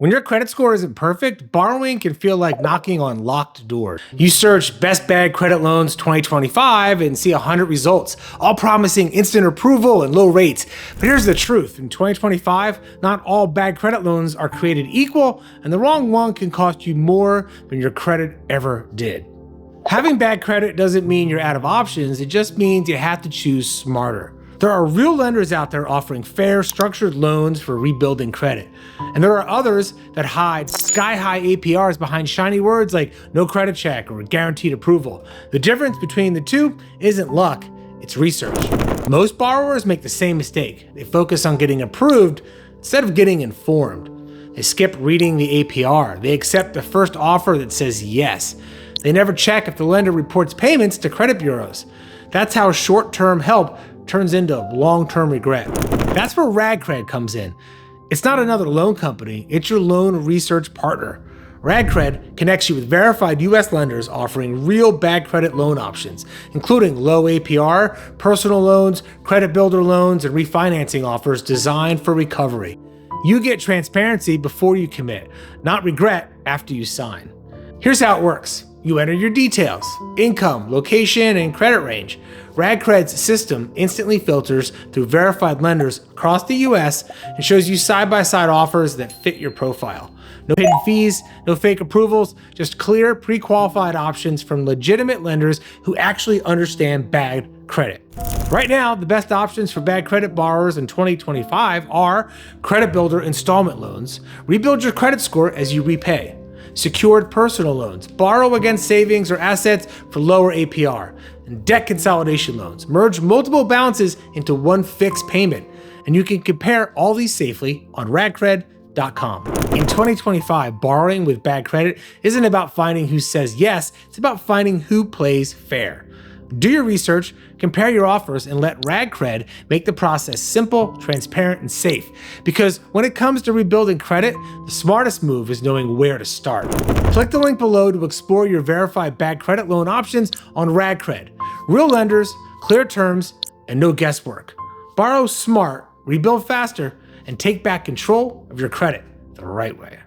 When your credit score isn't perfect, borrowing can feel like knocking on locked doors. You search best bad credit loans 2025 and see 100 results, all promising instant approval and low rates. But here's the truth. In 2025, not all bad credit loans are created equal, and the wrong one can cost you more than your credit ever did. Having bad credit doesn't mean you're out of options, it just means you have to choose smarter. There are real lenders out there offering fair, structured loans for rebuilding credit. And there are others that hide sky-high APRs behind shiny words like no credit check or guaranteed approval. The difference between the two isn't luck, it's research. Most borrowers make the same mistake. They focus on getting approved instead of getting informed. They skip reading the APR. They accept the first offer that says yes. They never check if the lender reports payments to credit bureaus. That's how short-term help turns into long-term regret. That's where RadCred comes in. It's not another loan company, it's your loan research partner. RadCred connects you with verified US lenders offering real bad credit loan options, including low APR, personal loans, credit builder loans, and refinancing offers designed for recovery. You get transparency before you commit, not regret after you sign. Here's how it works. You enter your details, income, location, and credit range. RadCred's system instantly filters through verified lenders across the US and shows you side-by-side offers that fit your profile. No hidden fees, no fake approvals, just clear, pre-qualified options from legitimate lenders who actually understand bad credit. Right now, the best options for bad credit borrowers in 2025 are credit builder installment loans, rebuild your credit score as you repay, secured personal loans, borrow against savings or assets for lower APR, and debt consolidation loans. Merge multiple balances into one fixed payment, and you can compare all these safely on RadCred.com. In 2025, borrowing with bad credit isn't about finding who says yes, it's about finding who plays fair. Do your research, compare your offers, and let RadCred make the process simple, transparent, and safe. Because when it comes to rebuilding credit, the smartest move is knowing where to start. Click the link below to explore your verified bad credit loan options on RadCred. Real lenders, clear terms, and no guesswork. Borrow smart, rebuild faster, and take back control of your credit the right way.